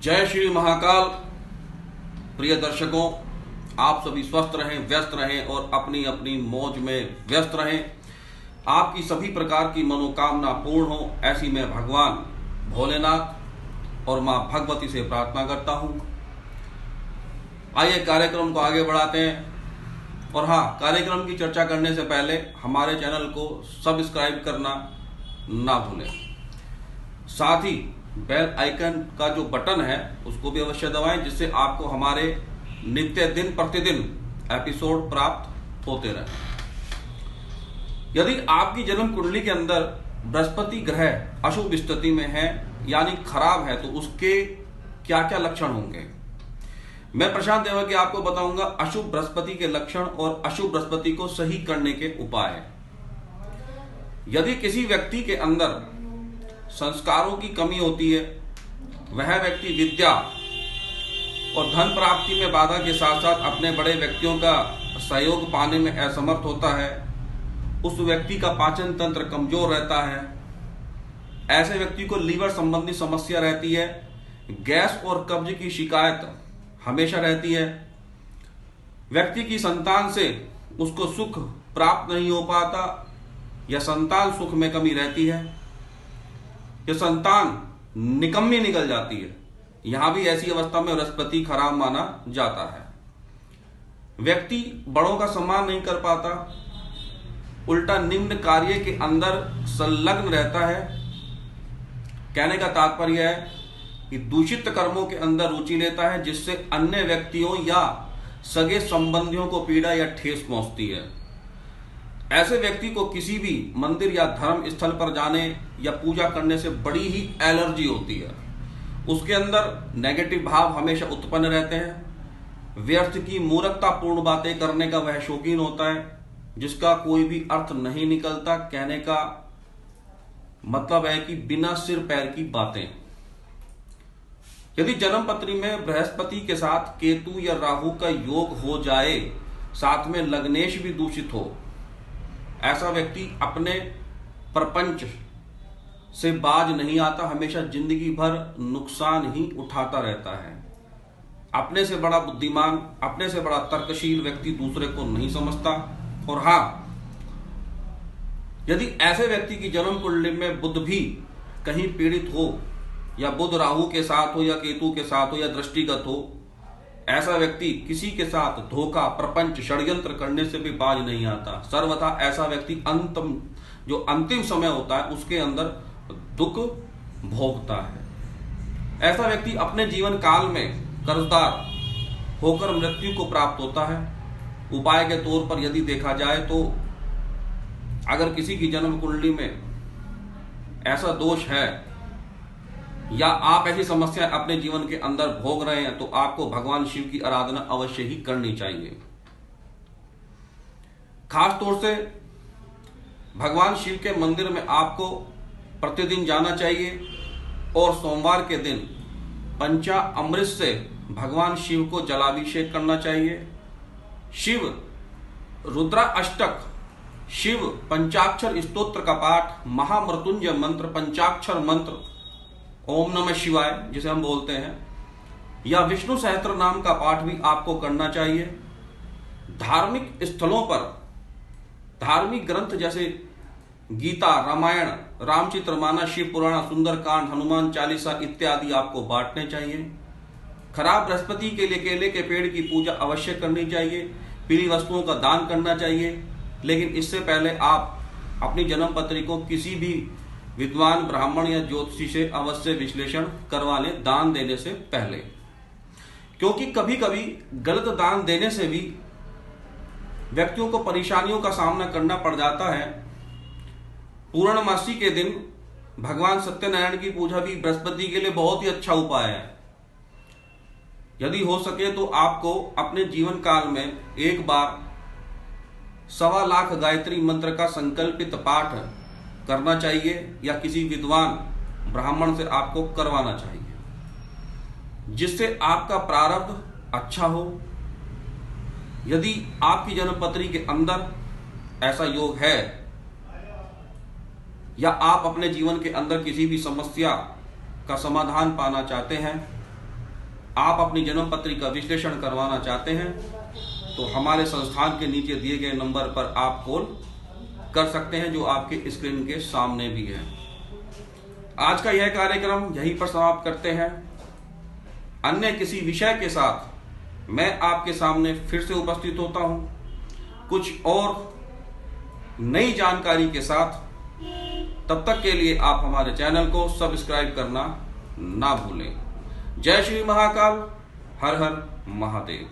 जय श्री महाकाल। प्रिय दर्शकों, आप सभी स्वस्थ रहें, व्यस्त रहें और अपनी अपनी मौज में व्यस्त रहें। आपकी सभी प्रकार की मनोकामना पूर्ण हो, ऐसी मैं भगवान भोलेनाथ और मां भगवती से प्रार्थना करता हूं। आइए कार्यक्रम को आगे बढ़ाते हैं। और हाँ, कार्यक्रम की चर्चा करने से पहले हमारे चैनल को सब्सक्राइब करना ना भूलें। साथ ही बेल आइकन का जो बटन है उसको भी अवश्य दबाएं, जिससे आपको हमारे नित्य दिन प्रतिदिन एपिसोड प्राप्त होते रहे। यदि आपकी जन्म कुंडली के अंदर बृहस्पति ग्रह अशुभ स्थिति में है यानी खराब है, तो उसके क्या क्या लक्षण होंगे, मैं प्रशांत देवकी आपको बताऊंगा। अशुभ बृहस्पति के लक्षण और अशुभ बृहस्पति को सही करने के उपाय। यदि किसी व्यक्ति के अंदर संस्कारों की कमी होती है, वह व्यक्ति विद्या और धन प्राप्ति में बाधा के साथ साथ अपने बड़े व्यक्तियों का सहयोग पाने में असमर्थ होता है, उस व्यक्ति का पाचन तंत्र कमजोर रहता है, ऐसे व्यक्ति को लीवर संबंधी समस्या रहती है, गैस और कब्ज की शिकायत हमेशा रहती है, व्यक्ति की संतान से उसको सुख प्राप्त नहीं हो पाता या संतान सुख में कमी रहती है, ये संतान निकम्मी निकल जाती है। यहां भी ऐसी अवस्था में बृहस्पति खराब माना जाता है। व्यक्ति बड़ों का सम्मान नहीं कर पाता, उल्टा निम्न कार्य के अंदर संलग्न रहता है। कहने का तात्पर्य है कि दूषित कर्मों के अंदर रुचि लेता है, जिससे अन्य व्यक्तियों या सगे संबंधियों को पीड़ा या ठेस पहुंचती है। ऐसे व्यक्ति को किसी भी मंदिर या धर्म स्थल पर जाने या पूजा करने से बड़ी ही एलर्जी होती है। उसके अंदर नेगेटिव भाव हमेशा उत्पन्न रहते हैं। व्यर्थ की मूर्खतापूर्ण बातें करने का वह शौकीन होता है, जिसका कोई भी अर्थ नहीं निकलता। कहने का मतलब है कि बिना सिर पैर की बातें। यदि जन्म पत्री में बृहस्पति के साथ केतु या राहु का योग हो जाए, साथ में लग्नेश भी दूषित हो, ऐसा व्यक्ति अपने प्रपंच से बाज नहीं आता, हमेशा जिंदगी भर नुकसान ही उठाता रहता है। अपने से बड़ा बुद्धिमान, अपने से बड़ा तर्कशील व्यक्ति दूसरे को नहीं समझता। और हाँ, यदि ऐसे व्यक्ति की जन्म कुंडली में बुध भी कहीं पीड़ित हो, या बुध राहु के साथ हो, या केतु के साथ हो, या दृष्टिगत हो, ऐसा व्यक्ति किसी के साथ धोखा, प्रपंच, षड्यंत्र करने से भी बाज नहीं आता। सर्वथा ऐसा व्यक्ति अंतिम समय होता है उसके अंदर दुख भोगता है। ऐसा व्यक्ति अपने जीवन काल में कर्जदार होकर मृत्यु को प्राप्त होता है। उपाय के तौर पर यदि देखा जाए तो अगर किसी की जन्म कुंडली में ऐसा दोष है या आप ऐसी समस्या अपने जीवन के अंदर भोग रहे हैं, तो आपको भगवान शिव की आराधना अवश्य ही करनी चाहिए। खास तौर से भगवान शिव के मंदिर में आपको प्रतिदिन जाना चाहिए और सोमवार के दिन पंचामृत से भगवान शिव को जलाभिषेक करना चाहिए। शिव रुद्रा अष्टक, शिव पंचाक्षर स्तोत्र का पाठ, महामृत्युंजय मंत्र, पंचाक्षर मंत्र, ओम नमः शिवाय जिसे हम बोलते हैं, या विष्णु सहस्त्र नाम का पाठ भी आपको करना चाहिए। धार्मिक स्थलों पर धार्मिक ग्रंथ जैसे गीता, रामायण, रामचरितमानस, शिव पुराण, सुंदरकांड, हनुमान चालीसा इत्यादि आपको बांटने चाहिए। खराब बृहस्पति के लिए केले के पेड़ की पूजा अवश्य करनी चाहिए। पीली वस्तुओं का दान करना चाहिए। लेकिन इससे पहले आप अपनी जन्म पत्री को किसी भी विद्वान ब्राह्मण या ज्योतिषी से अवश्य विश्लेषण करवा लें दान देने से पहले, क्योंकि कभी कभी गलत दान देने से भी व्यक्तियों को परेशानियों का सामना करना पड़ जाता है। पूर्णमासी के दिन भगवान सत्यनारायण की पूजा भी बृहस्पति के लिए बहुत ही अच्छा उपाय है। यदि हो सके तो आपको अपने जीवन काल में एक बार 1.25 लाख गायत्री मंत्र का संकल्पित पाठ करना चाहिए, या किसी विद्वान ब्राह्मण से आपको करवाना चाहिए, जिससे आपका प्रारब्ध अच्छा हो। यदि आपकी जन्म पत्री के अंदर ऐसा योग है, या आप अपने जीवन के अंदर किसी भी समस्या का समाधान पाना चाहते हैं, आप अपनी जन्म पत्री का विश्लेषण करवाना चाहते हैं तो हमारे संस्थान के नीचे दिए गए नंबर पर आप कॉल कर सकते हैं, जो आपके स्क्रीन के सामने भी है। आज का यह कार्यक्रम यहीं पर समाप्त करते हैं। अन्य किसी विषय के साथ मैं आपके सामने फिर से उपस्थित होता हूं, कुछ और नई जानकारी के साथ। तब तक के लिए आप हमारे चैनल को सब्सक्राइब करना ना भूलें। जय श्री महाकाल, हर हर महादेव।